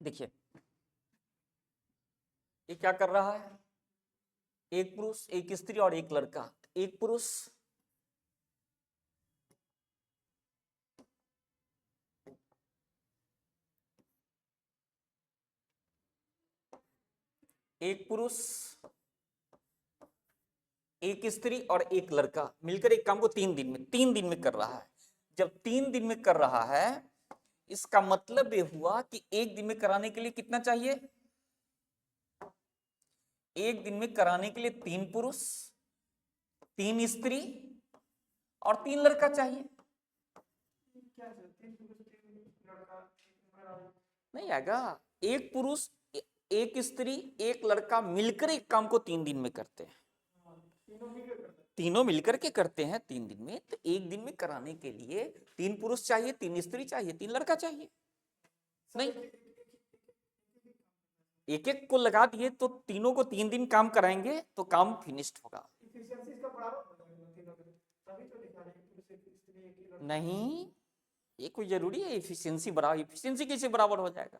देखिए ये क्या कर रहा है, एक पुरुष एक स्त्री और एक लड़का। एक पुरुष एक स्त्री और एक लड़का मिलकर एक काम को 3 दिन में कर रहा है। जब 3 दिन में कर रहा है, इसका मतलब ये हुआ कि एक दिन में कराने के लिए कितना चाहिए, एक दिन में कराने के लिए 3 पुरुष 3 स्त्री और 3 लड़का चाहिए। नहीं आएगा। एक पुरुष एक स्त्री एक लड़का मिलकर एक काम को 3 दिन में करते हैं, तीनों मिलकर के करते हैं 3 दिन में। तो एक दिन में कराने के लिए 3 पुरुष चाहिए, 3 स्त्री चाहिए, 3 लड़का चाहिए। नहीं, एक एक को लगा दिए तो तीनों को 3 दिन काम कराएंगे तो काम फिनिश्ड होगा। नहीं, ये कोई जरूरी है इफिशियंसी बराबर? इफिशियंसी कैसे बराबर हो जाएगा?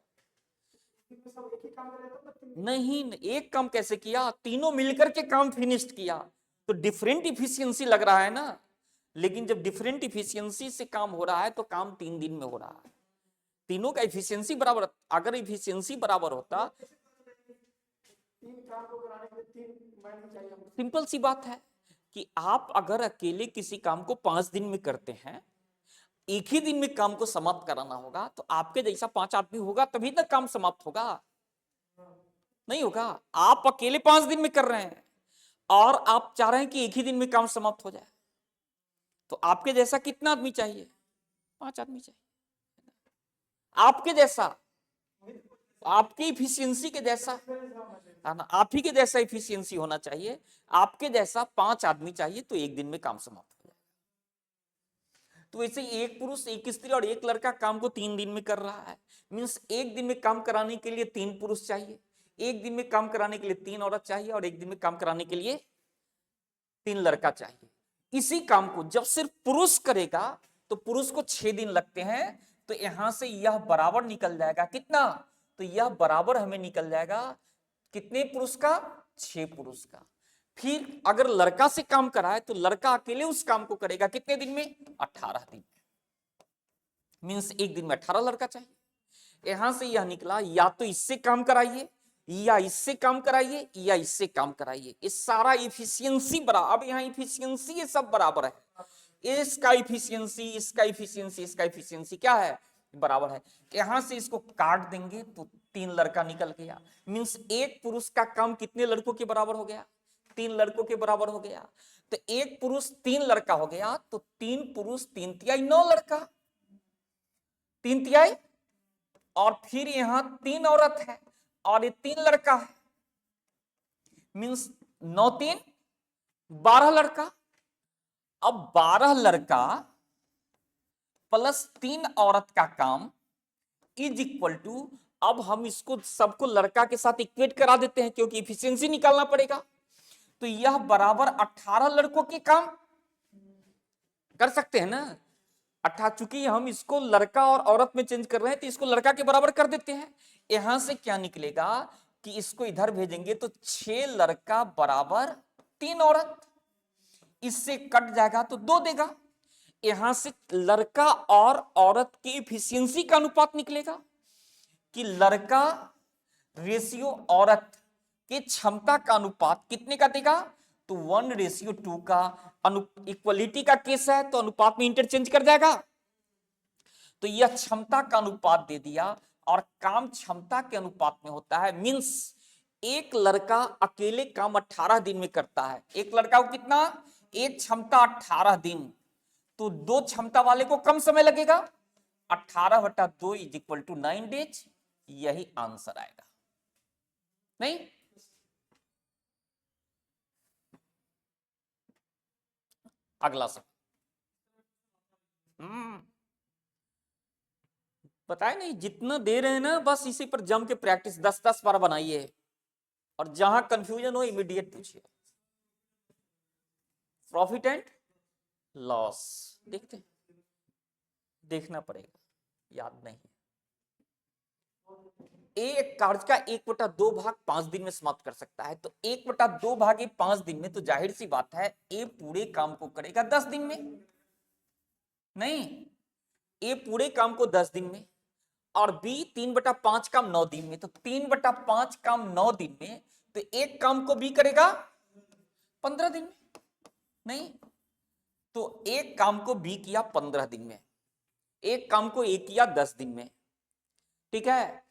नहीं, एक काम कैसे किया, तीनों मिलकर के काम फिनिश्ड किया तो डिफरेंट इफिशियंसी लग रहा है ना। लेकिन जब डिफरेंट इफिशियंसी से काम हो रहा है तो काम 3 दिन में हो रहा है। तीनों का इफिशियंसी बराबर, अगर इफिशियंसी बराबर होता, सिंपल सी बात है कि आप अगर अकेले किसी काम को 5 दिन में करते हैं, एक ही दिन में काम को समाप्त कराना होगा, तो आपके जैसा 5 आदमी होगा तभी तक काम समाप्त होगा, नहीं होगा। आप अकेले 5 दिन में कर रहे हैं और आप चाह रहे हैं कि एक ही दिन में काम समाप्त हो जाए, तो आपके जैसा कितना आदमी चाहिए? 5 आदमी चाहिए। आपके जैसा, आपकी इफिशियंसी के जैसा है ना, आप ही के जैसा इफिशियंसी होना चाहिए। आपके जैसा 5 आदमी चाहिए तो एक दिन में काम समाप्त हो जाए। तो वैसे एक पुरुष एक स्त्री और एक लड़का काम को 3 दिन में कर रहा है, मीन्स एक दिन में काम कराने के लिए 3 पुरुष चाहिए, एक दिन में काम कराने के लिए 3 औरत चाहिए और एक दिन में काम कराने के लिए 3 लड़का चाहिए। इसी काम को जब सिर्फ पुरुष करेगा तो पुरुष को 6 दिन लगते हैं। तो यहां से यह बराबर निकल जाएगा कितना, तो यह बराबर हमें निकल जाएगा कितने पुरुष का, 6 पुरुष का। फिर अगर लड़का से काम कराए तो लड़का अकेले उस काम को करेगा कितने दिन में, 18 दिन में। मीन्स एक दिन में 18 लड़का चाहिए। यहां से यह निकला, या तो इससे काम कराइए या इससे काम कराइए या इससे काम कराइए, ये सारा इफिशियंसी बराबर। अब यहाँ इफिशियंसी ये सब बराबर है, इसका इफिशियंसी इसका इफिशियंसी इसका इफिशियंसी क्या है, बराबर है। यहां से इसको काट देंगे तो 3 लड़का निकल गया। मीन्स एक पुरुष का काम कितने लड़कों के बराबर हो गया, 3 लड़कों के बराबर हो गया। तो एक पुरुष 3 लड़का हो गया तो 3 पुरुष 3 तिहाई 9 लड़का, 3 तिहाई, और फिर यहां 3 औरत है और ये 3 लड़का है, मीन्स 9 3 12 लड़का। अब 12 लड़का प्लस 3 औरत का काम इज इक्वल टू, अब हम इसको सबको लड़का के साथ इक्वेट करा देते हैं क्योंकि इफिशियंसी निकालना पड़ेगा। तो यह बराबर 18 लड़कों के काम कर सकते हैं ना। 18, चूंकि हम इसको लड़का और औरत में चेंज कर रहे हैं तो इसको लड़का के बराबर कर देते हैं। यहां से क्या निकलेगा कि इसको इधर भेजेंगे तो 6 लड़का बराबर 3 औरत, इससे कट जाएगा तो 2 देगा। यहां से लड़का और औरत की इफिशियंसी का अनुपात निकलेगा कि लड़का रेशियो औरत के क्षमता का अनुपात कितने का देगा, तो 1:2 का। इक्वलिटी का केस है तो अनुपात में इंटरचेंज कर जाएगा। तो यह क्षमता का अनुपात दे दिया और काम क्षमता के अनुपात में होता है। मींस एक लड़का अकेले काम 18 दिन में करता है, एक लड़का को कितना, एक क्षमता 18 दिन, तो 2 क्षमता वाले को कम समय लगेगा। 18/2 इज इक्वल टू 9 डेज, यही आंसर आएगा। नहीं, अगला सब बताए नहीं, जितना दे रहे हैं ना बस इसी पर जम के प्रैक्टिस 10-10 बार बनाइए और जहां कंफ्यूजन हो इमीडिएट पूछिए। प्रॉफिट एंड लॉस देखते हैं, देखना पड़ेगा, याद नहीं। एक कार्य का 1/2 भाग 5 दिन में समाप्त कर सकता है, तो 1/2 भाग 5 दिन में, तो जाहिर सी बात है ए पूरे काम को करेगा 10 दिन में। नहीं, ए पूरे काम को 10 दिन में, और बी 3/5 काम 9 दिन में, तो 3/5 काम 9 दिन में, तो एक काम को बी करेगा 15 दिन में। नहीं, तो एक काम को बी किया 15 दिन में, एक काम को ए किया 10 दिन में। ठीक है,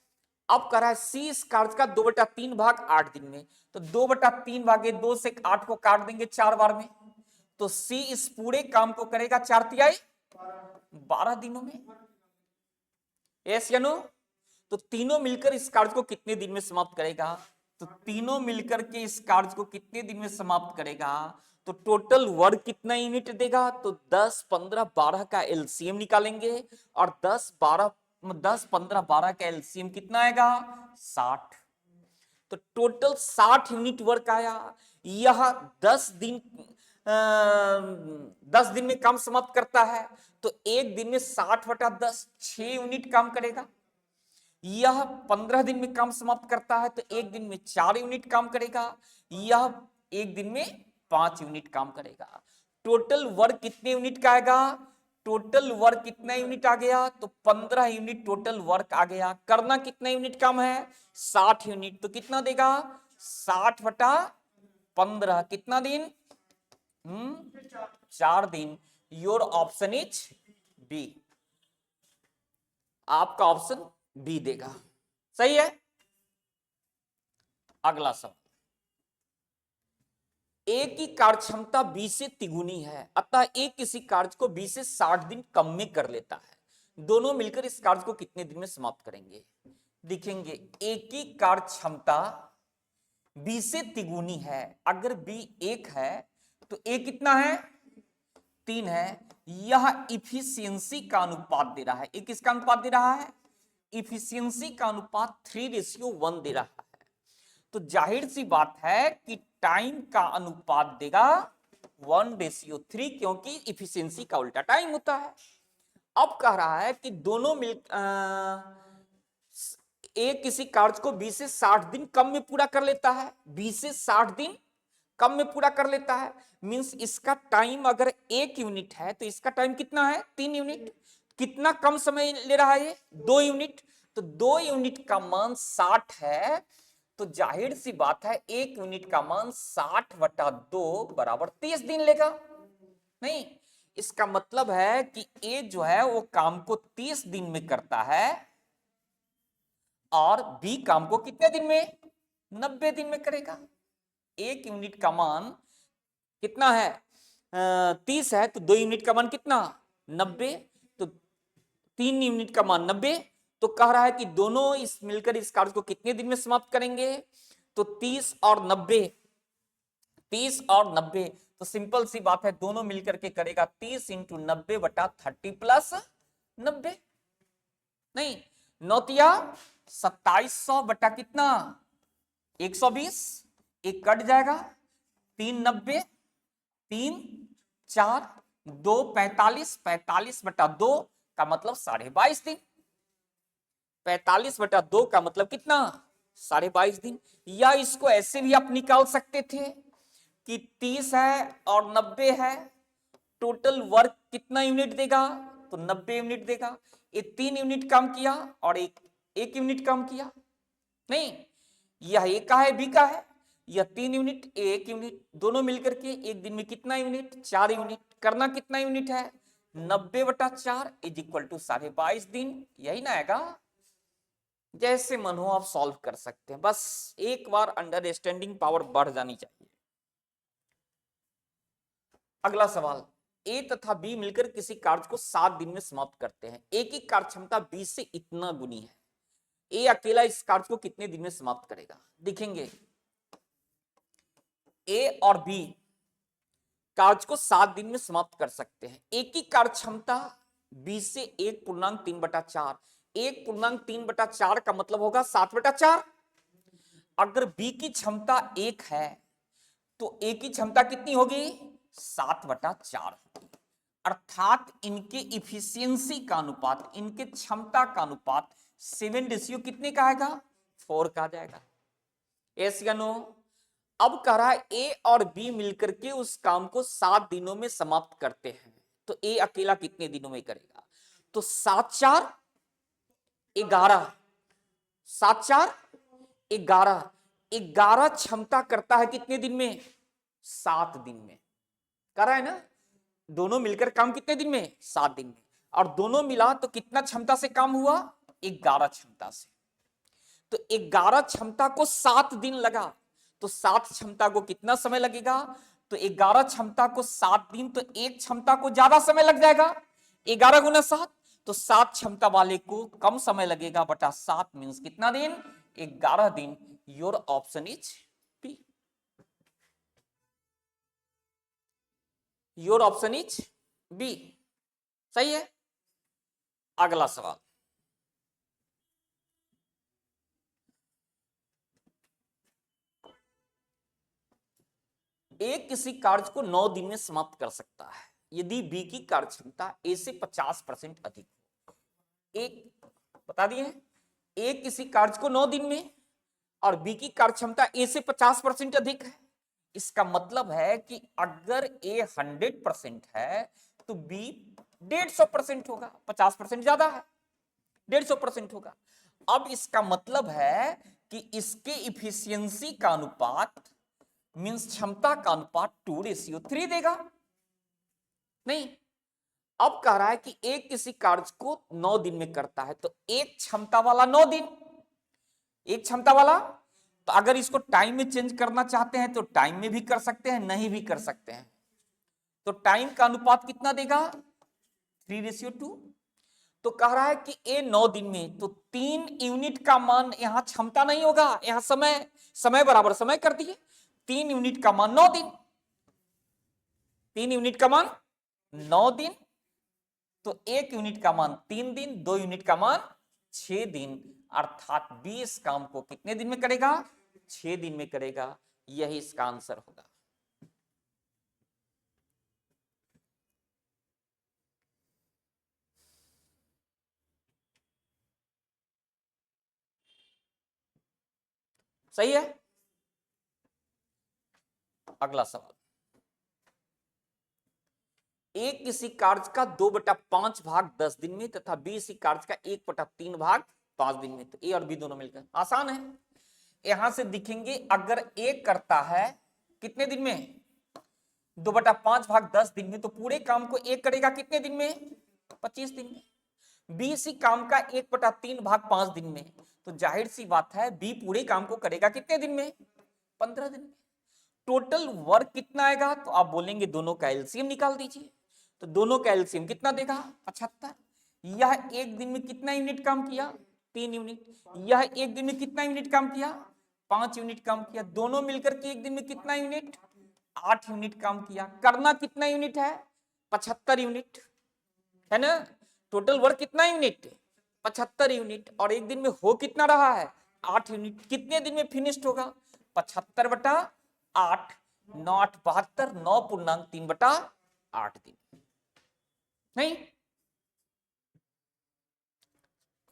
अब कह रहा है सी इस कार्य का 2/3 भाग 8 दिन में, तो 2/3 भागे 2 से 8 को काट देंगे 4 बार में, तो सी इस पूरे काम को करेगा 4×3 12 दिनों में। यस या नो? तो तीनों मिलकर इस कार्य को कितने दिन में समाप्त करेगा? तो तीनों मिलकर के इस कार्य को कितने दिन में समाप्त करेगा? तो टोटल वर्क कितना यूनिट देगा? तो 10, 15, 12 का एलसीएम निकालेंगे, और 10, 15, 12 का एलसीएम कितना आएगा? 60। तो टोटल 60 यूनिट वर्क आया। यह 10 दिन में काम समाप्त करता है, तो एक दिन में 60/10 6 यूनिट काम करेगा। यह 15 दिन में काम समाप्त करता है, तो एक दिन में 4 यूनिट काम करेगा। यह एक दिन में 5 यूनिट काम करेगा। टोटल वर्क कितने यूनिट का आएगा? टोटल वर्क कितना यूनिट आ गया? तो 15 यूनिट टोटल वर्क आ गया। करना कितना यूनिट काम है? 60 यूनिट। तो कितना देगा? 60/15 कितना दिन? 4 दिन। Your option is B. आपका ऑप्शन बी देगा। सही है। अगला सवाल, ए की कार्यक्षमता 20 से तिगुनी है, अतः ए किसी कार्य को 20 से 60 दिन कम में कर लेता है। दोनों मिलकर इस कार्य को कितने दिन में समाप्त करेंगे? देखेंगे, ए की कार्यक्षमता 20 से तिगुनी है। अगर बी 1 है तो ए कितना है? 3 है। यह इफिशियंसी का अनुपात दे रहा है। ए किसका अनुपात दे रहा है? इफिशियंसी का अनुपात 3:1 दे रहा है। तो जाहिर सी बात है कि टाइम का अनुपात देगा 1:3, क्योंकि इफिशियंसी का उल्टा टाइम होता है। अब कह रहा है कि दोनों मिल ए किसी कार्य को 20 से 60 दिन कम में पूरा कर लेता है। 20 से 60 दिन कम में पूरा कर लेता है, मींस इसका टाइम अगर 1 यूनिट है तो इसका टाइम कितना है? 3 यूनिट। कितना कम समय ले रहा है ये? 2 यूनिट। तो 2 यूनिट का मान 60 है, तो जाहिर सी बात है 1 यूनिट का मान 60/2 बराबर 30 दिन लेगा। नहीं, इसका मतलब है कि ए जो है वो काम को 30 दिन में करता है, और बी काम को कितने दिन में? 90 दिन में करेगा। 1 यूनिट का मान कितना है? 30 है, तो 2 यूनिट का मान कितना? 90। तो 3 यूनिट का मान 90। तो कह रहा है कि दोनों इस मिलकर इस कार्य को कितने दिन में समाप्त करेंगे? तो 30 और 90, 30 और 90। तो सिंपल सी बात है, दोनों मिलकर के करेगा 30 × 90/30 प्लस 90। नहीं, 9 2700 बटा कितना? 120। एक कट जाएगा, 3 90, 3 4 2 45, 45/2 का मतलब 22.5 दिन। 45/2 का मतलब कितना? 22.5 दिन। या इसको ऐसे भी आप निकाल सकते थे कि 30 है और 90 है, टोटल वर्क कितना यूनिट देगा? तो 90 यूनिट देगा। ये 3 यूनिट काम किया और एक यूनिट काम किया। नहीं, यह ए का है, बी का है। यह 3 यूनिट, 1 यूनिट, दोनों मिलकर के एक दिन में कितना यूनिट? 4 यूनिट। करना कितना यूनिट है? 90/4 इज इक्वल टू 22.5 दिन। यही ना आएगा? जैसे मन हो आप सॉल्व कर सकते हैं, बस एक बार अंडरस्टैंडिंग पावर बढ़ जानी चाहिए। अगला सवाल, ए तथा बी मिलकर किसी कार्य को 7 दिन में समाप्त करते हैं। ए की कार्यक्षमता 20 से इतना गुनी है। ए अकेला इस कार्य को कितने दिन में समाप्त करेगा? देखेंगे, ए और बी कार्य को 7 दिन में समाप्त कर सकते हैं। ए की कार्यक्षमता 20 से 1.3/4, 1.3/4 का मतलब होगा 7/4। अगर बी की क्षमता 1 है तो ए की क्षमता कितनी होगी? 7/4 होगी। अर्थात इनके इफिशियंसी का अनुपात, इनके क्षमता का अनुपात 7 कितने का आएगा? 4 का आ जाएगा। यस या नो? अब कह रहा है ए और बी मिलकर के उस काम को 7 दिनों में समाप्त करते हैं, तो ए अकेला कितने दिनों में करेगा? तो 7 4 11, 7 4 11, 11 क्षमता करता है कितने दिन में? 7 दिन में। कर रहा है ना? दोनों मिलकर काम कितने दिन में? 7 दिन में। और दोनों मिला तो कितना क्षमता से काम हुआ? 11 क्षमता से। तो 11 क्षमता को 7 दिन लगा, तो 7 क्षमता को कितना समय लगेगा? तो 11 क्षमता को 7 दिन, तो एक क्षमता को ज्यादा समय लग जाएगा। 11 गुना 7, तो 7 क्षमता वाले को कम समय लगेगा बटा 7 मीन्स कितना दिन? 11 दिन। Your option is B. Your option is B. सही है। अगला सवाल, ए किसी कार्य को 9 दिन में समाप्त कर सकता है यदि बी की कार्य क्षमता ए से 50% अधिक हो। एक बता दिए, ए किसी कार्य को 9 दिन में और बी की कार्य क्षमता ए से 50% अधिक है। इसका मतलब है कि अगर ए 100% है तो बी 150% होगा। 50% ज्यादा है, 150% होगा। अब इसका मतलब है कि इसके इफिशियंसी का अनुपात मींस क्षमता का अनुपात 2:3 देगा। नहीं, अब कह रहा है कि एक किसी कार्य को 9 दिन में करता है, तो एक क्षमता वाला 9 दिन, एक क्षमता वाला। तो अगर इसको टाइम में चेंज करना चाहते हैं तो टाइम में भी कर सकते हैं, नहीं भी कर सकते हैं। तो टाइम का अनुपात कितना देगा? 3:2। तो कह रहा है कि ए 9 दिन में, तो 3 यूनिट का मान यहां क्षमता नहीं होगा, यहां समय, समय बराबर समय कर दिए। 3 यूनिट का मान 9 दिन, 3 यूनिट का मान 9 दिन, तो 1 यूनिट का मान 3 दिन, 2 यूनिट का मान 6 दिन। अर्थात 20 काम को कितने दिन में करेगा? 6 दिन में करेगा। यही इसका आंसर होगा। सही है। अगला सवाल, ए किसी कार्य का 2/5 भाग 10 दिन में तथा बी इसी कार्य का 1/3 भाग 5 दिन में। तो ए और बी दोनों मिलकर, आसान है। यहां से दिखेंगे, अगर ए करता है कितने दिन में? 2/5 भाग 10 दिन में, तो पूरे काम को ए करेगा कितने दिन में? 25 दिन में। बी इसी काम का 1/3 भाग 5 दिन में, तो जाहिर सी बात है बी पूरे काम को करेगा कितने दिन में? 15 दिन में। टोटल वर्क कितना आएगा? तो आप बोलेंगे दोनों का एलसीएम निकाल दीजिए। तो दोनों का एलसीएम कितना देगा? 75। यह एक दिन में कितना यूनिट काम किया? 3 यूनिट। यह एक दिन में कितना यूनिट काम किया? 5 यूनिट काम किया। दोनों मिलकर के एक दिन में कितना यूनिट? 8 यूनिट काम किया। करना कितना यूनिट है? 75 यूनिट, है ना? टोटल वर्क कितना यूनिट? 75 यूनिट। और एक दिन में हो कितना रहा है? 8 यूनिट। कितने दिन में फिनिश्ड होगा? 75/8, 9 8 72, 9.3/8 दिन। नहीं,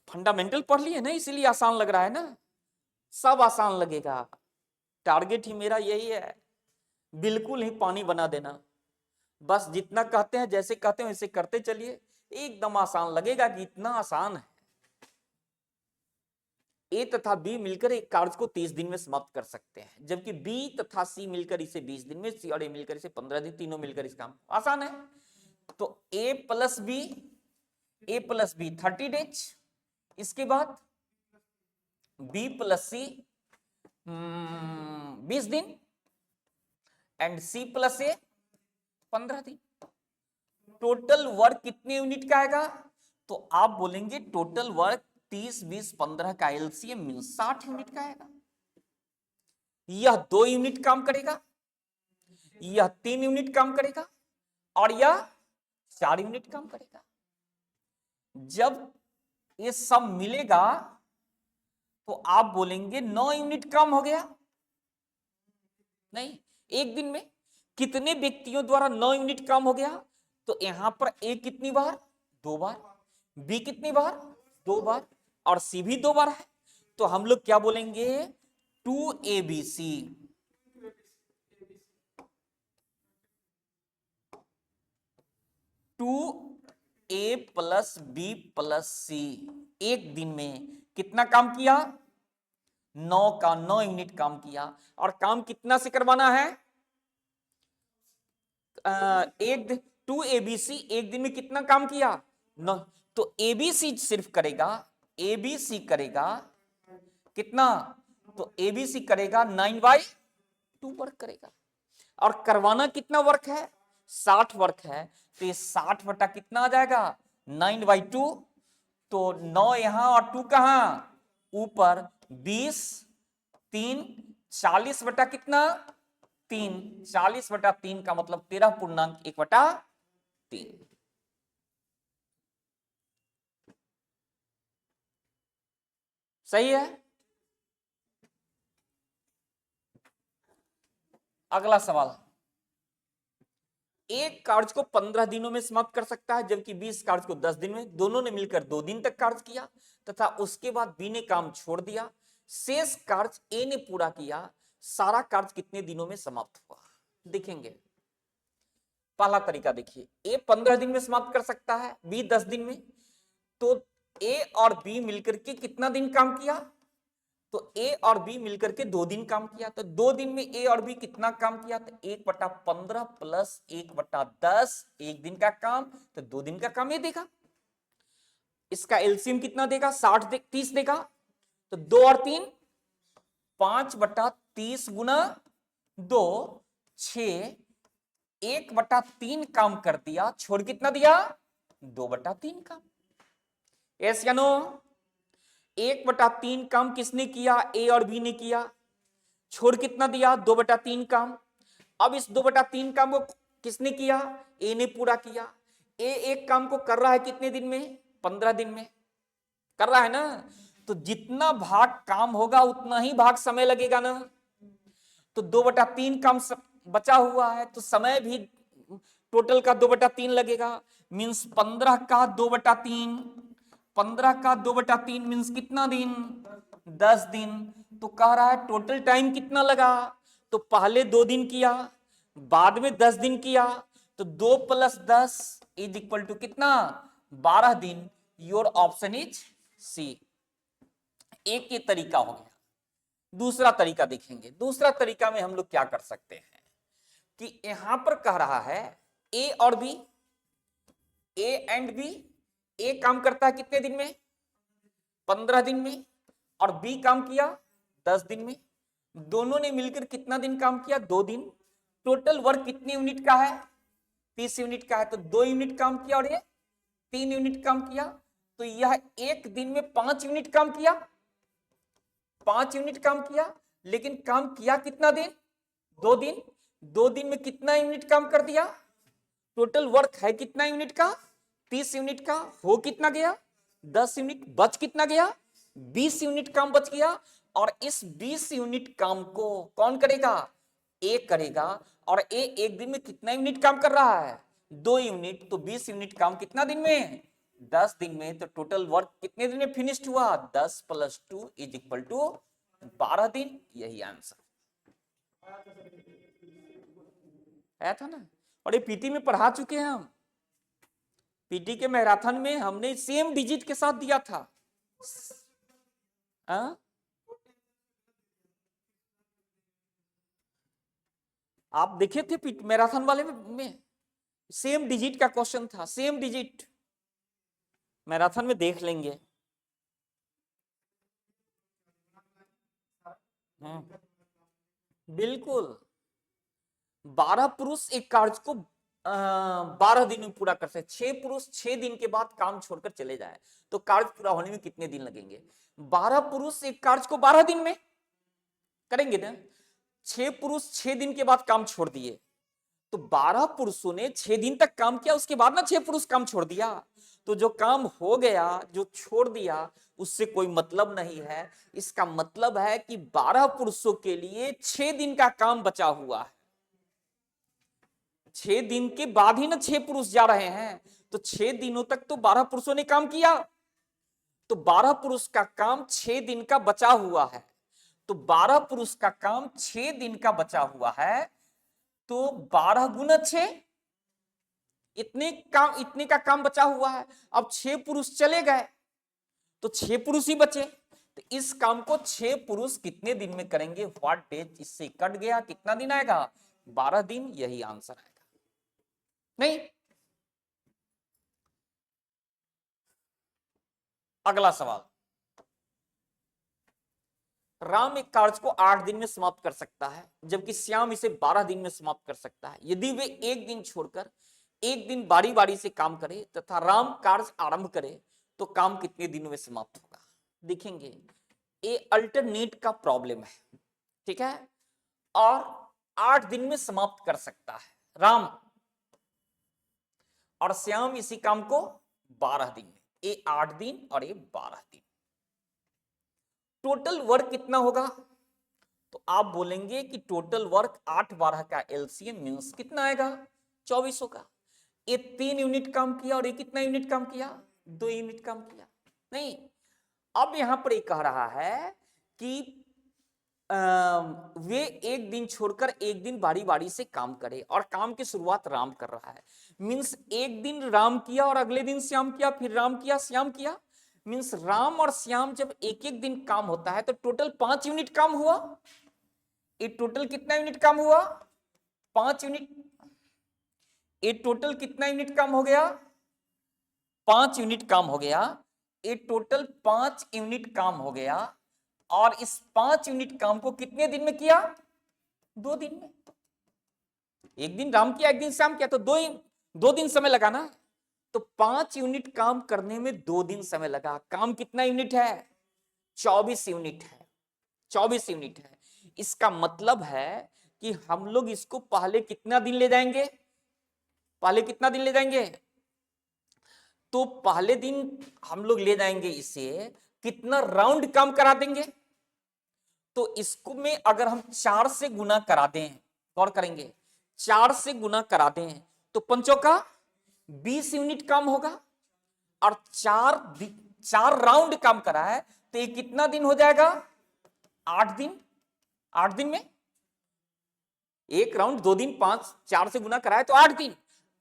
फंडामेंटल पढ़ लिए ना, इसीलिए आसान लग रहा है ना। सब आसान लगेगा। टारगेट ही मेरा यही है, बिल्कुल ही पानी बना देना। बस जितना कहते हैं, जैसे कहते हैं वैसे करते चलिए, एकदम आसान लगेगा कि इतना आसान है। ए तथा बी मिलकर एक कार्य को 30 दिन में समाप्त कर सकते हैं, जबकि बी तथा सी मिलकर इसे 20 दिन में, सी और ए मिलकर इसे 15 दिन, तीनों मिलकर इस काम आसान है। तो ए प्लस बी 30 डेज, इसके बाद बी प्लस सी 20 दिन एंड सी प्लस ए 15 दिन। टोटल वर्क कितने यूनिट का आएगा? तो आप बोलेंगे टोटल वर्क 30 20 15 का एलसीएम मीन 60 यूनिट का आएगा। यह 2 यूनिट काम करेगा, यह 3 यूनिट काम करेगा और यह 4 यूनिट काम करेगा। जब ये सब मिलेगा तो आप बोलेंगे 9 यूनिट काम हो गया। नहीं, एक दिन में कितने व्यक्तियों द्वारा 9 यूनिट काम हो गया? तो यहां पर ए कितनी बार? 2 बार। बी कितनी बार? 2 बार। और सी भी 2 बार है। तो हम लोग क्या बोलेंगे, 2ABC, 2A+B+C। एक दिन में कितना काम किया, 9 यूनिट काम किया। और काम कितना से करवाना है, एक 2ABC एक दिन में कितना काम किया, 9। तो ABC सिर्फ करेगा, ABC करेगा कितना, तो ABC करेगा 9/2 वर्क करेगा। और करवाना कितना वर्क है, 60 वर्क है। तो ये 60 बटा कितना आ जाएगा, 9/2। तो 9 यहां और 2 कहां ऊपर, 20, 3, 40 बटा कितना 3, 40/3 का मतलब 13.1/3। सही है। अगला सवाल, एक कार्य को 15 दिनों में समाप्त कर सकता है, जबकि 20 कार्य को 10 दिन में। दोनों ने मिलकर 2 दिन तक कार्य किया तथा उसके बाद बी ने काम छोड़ दिया। शेष कार्य ए ने पूरा किया। सारा कार्य कितने दिनों में समाप्त हुआ, देखेंगे। पहला तरीका देखिए, ए 15 दिन में समाप्त कर सकता है, बी 10 दिन में। तो ए और बी मिलकर के कितना दिन काम किया, तो ए और बी मिलकर के 2 दिन काम किया। तो 2 दिन में ए और बी कितना काम किया, तो 1/15 प्लस 1/10, एक दिन का काम, तो 2 दिन का काम ये देगा। इसका एलसीएम कितना देगा, 30 देगा। तो 2 और 3 5/30 गुना 2, 6, 1/3 काम कर दिया, छोड़ कितना दिया, 2/3 काम। यस या नो, 1/3 काम किसने किया, ए और बी ने किया, छोड़ कितना दिया, 2/3 काम। अब इस 2/3 काम को किसने किया, ए ने पूरा किया। ए एक काम को कर रहा है कितने दिन में, 15 दिन में कर रहा है ना। तो जितना भाग काम होगा उतना ही भाग समय लगेगा ना। तो 2/3 काम बचा हुआ है, तो समय भी टोटल का 2/3 लगेगा। मींस 15 का 2/3, 15 का 2/3 मींस कितना दिन, 10 दिन। तो कह रहा है टोटल टाइम कितना लगा, तो पहले 2 दिन किया, बाद में 10 दिन किया। तो 2 + 10 = कितना, 12 दिन। Your option is C. एक ये तरीका हो गया। दूसरा तरीका देखेंगे। दूसरा तरीका में हम लोग क्या कर सकते हैं कि यहां पर कह रहा है ए और बी, ए एंड बी, ए काम करता है कितने दिन में, 15 दिन में, और बी काम किया 10 दिन में। दोनों ने मिलकर कितना दिन काम किया, 2 दिन। टोटल वर्क कितने यूनिट का है, 30 यूनिट का है। तो 2 यूनिट काम किया और ये 3 यूनिट काम किया। तो यह एक दिन में 5 यूनिट काम किया, 5 यूनिट काम किया। लेकिन काम किया कितना दिन, 2 दिन। 2 दिन में कितना यूनिट काम कर दिया, टोटल वर्क है कितना यूनिट का, 30 यूनिट का। हो कितना गया, 10 यूनिट। बच कितना गया, 20 यूनिट काम बच गया। और इस 20 यूनिट काम को कौन करेगा, ए करेगा। और ए एक दिन में कितना यूनिट काम कर रहा है, 2 यूनिट। तो 20 यूनिट काम कितना दिन में, 10 दिन में। तो टोटल वर्क कितने दिन में फिनिश्ड हुआ, 10 + 2 = 12 दिन। यही आंसर आया था ना। और ये पीटी में पढ़ा चुके हैं हम। पीटी के मैराथन में हमने सेम डिजिट के साथ दिया था। आप देखे थे मैराथन वाले में सेम डिजिट का क्वेश्चन था, सेम डिजिट। मैराथन में देख लेंगे। बिल्कुल, 12 पुरुष एक कार्य को 12 दिन में पूरा कर सकते। 6 पुरुष 6 दिन के बाद काम छोड़कर चले जाए तो कार्य पूरा होने में कितने दिन लगेंगे। 12 पुरुष एक कार्य को 12 दिन में करेंगे ना। 6 पुरुष 6 दिन के बाद काम छोड़ दिए, तो 12 पुरुषों ने 6 दिन तक काम किया, उसके बाद ना 6 पुरुष काम छोड़ दिया। तो जो काम हो गया, जो छोड़ दिया, उससे कोई मतलब नहीं है। इसका मतलब है कि 12 पुरुषों के लिए 6 दिन का काम बचा हुआ है। 6 दिन के बाद ही ना 6 पुरुष जा रहे हैं। तो 6 दिनों तक तो 12 पुरुषों ने काम किया। तो 12 पुरुष का काम 6 दिन का बचा हुआ है। तो 12 पुरुष का काम 6 दिन का बचा हुआ है, तो 12 गुना 6, इतने का काम बचा हुआ है। अब 6 पुरुष चले गए तो 6 पुरुष ही बचे, तो इस काम को 6 पुरुष कितने दिन में करेंगे? व्हाट डेज, इससे कट गया, कितना दिन आएगा? 12 दिन। यही आंसर आएगा। नहीं, अगला सवाल, राम एक कार्य को 8 दिन में समाप्त कर सकता है, जबकि श्याम इसे 12 दिन में समाप्त कर सकता है। यदि वे एक दिन छोड़कर एक दिन बारी बारी से काम करे तथा राम कार्य आरंभ करे तो काम कितने दिनों में समाप्त होगा? देखेंगे, ये अल्टरनेट का प्रॉब्लम है, ठीक है, और 8 दिन में समाप्त कर सकता है राम, और श्याम इसी काम को 12 दिन में। ये 8 दिन और ये 12 दिन। टोटल वर्क कितना होगा? तो आप बोलेंगे कि टोटल वर्क 8 12 का एलसीएम मींस कितना आएगा? 24 होगा। ये 3 यूनिट काम किया और ये कितना यूनिट काम किया? 2 यूनिट काम किया। नहीं, अब यहां पर ये कह रहा है कि वे एक दिन छोड़कर एक दिन बारी बारी से काम करे, और काम की शुरुआत राम कर रहा है। मींस एक दिन राम किया और अगले दिन श्याम किया, फिर राम किया, श्याम किया। मींस राम और श्याम जब एक एक दिन काम होता है तो टोटल 5 यूनिट काम हुआ। ये टोटल कितना यूनिट काम हुआ? 5 यूनिट। ये टोटल कितना यूनिट काम हो गया? 5 यूनिट काम हो गया। ये टोटल 5 यूनिट काम हो गया, और इस 5 यूनिट काम को कितने दिन में किया? 2 दिन में। एक दिन राम किया, एक दिन श्याम किया, तो 2 दिन समय लगा ना। तो 5 यूनिट काम करने में 2 दिन समय लगा। काम कितना यूनिट है? 24 यूनिट है। 24 यूनिट है। इसका मतलब है कि हम लोग इसको पहले कितना दिन ले जाएंगे? पहले कितना दिन ले जाएंगे? तो पहले दिन हम लोग ले जाएंगे इसे कितना राउंड काम करा देंगे? तो इसको में अगर हम 4 से गुना करा दें, और करेंगे 4 से गुना करा दें तो पंचों का 20 यूनिट काम होगा, और 4 राउंड काम करा है तो ये कितना दिन हो जाएगा? 8 दिन। 8 दिन में एक राउंड 2 दिन, 5 4 से गुना कराए तो 8 दिन।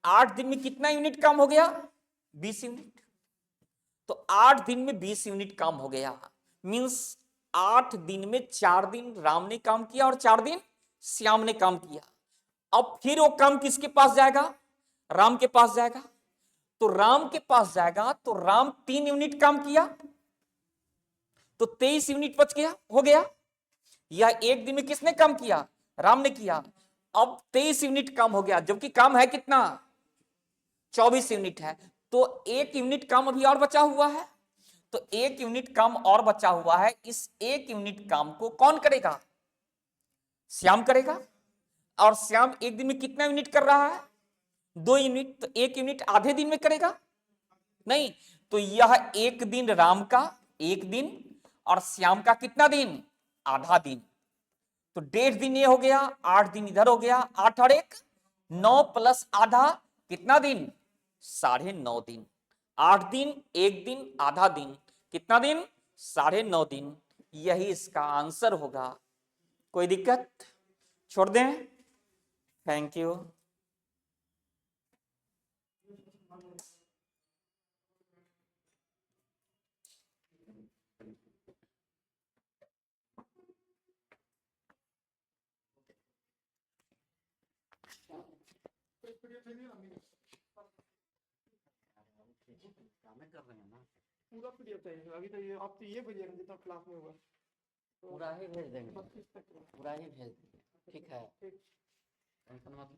8 दिन में कितना यूनिट काम हो गया? 20 यूनिट। तो 8 दिन में 20 यूनिट काम हो गया। मींस 8 दिन में 4 दिन राम ने काम किया और 4 दिन श्याम ने काम किया। अब फिर वो काम किसके पास जाएगा? राम के पास जाएगा। तो राम के पास जाएगा तो राम 3 यूनिट काम किया, तो 23 यूनिट बच गया, हो गया। या एक दिन में किसने काम किया? राम ने किया। अब 23 यूनिट काम हो गया, जबकि काम है कितना? 24 यूनिट है। तो 1 यूनिट काम अभी और बचा हुआ है। तो 1 यूनिट काम और बचा हुआ है। इस 1 यूनिट काम को कौन करेगा? श्याम करेगा। और श्याम एक दिन में कितना यूनिट कर रहा है? 2 यूनिट। तो 1 यूनिट आधे दिन में करेगा? नहीं। तो यह एक दिन राम का 1 दिन और श्याम का कितना दिन? आधा दिन। तो 1.5 दिन ये हो गया, 8 दिन इधर हो गया। 8 और 1 9 प्लस आधा कितना दिन? 9.5 दिन। 8 दिन, 1 दिन, आधा दिन, कितना दिन? 9.5 दिन। यही इसका आंसर होगा। कोई दिक्कत? छोड़ दें? Thank you. कर रहे हैं ना, पूरा पीडीएफ चाहिए अभी। तो ये आप तो ये भेजिएगा जितना क्लास में होगा, तो पूरा ही भेज देंगे। 32 तक का। पूरा ही भेज देंगे। ठीक है, ठीक। टेंशन मत लो।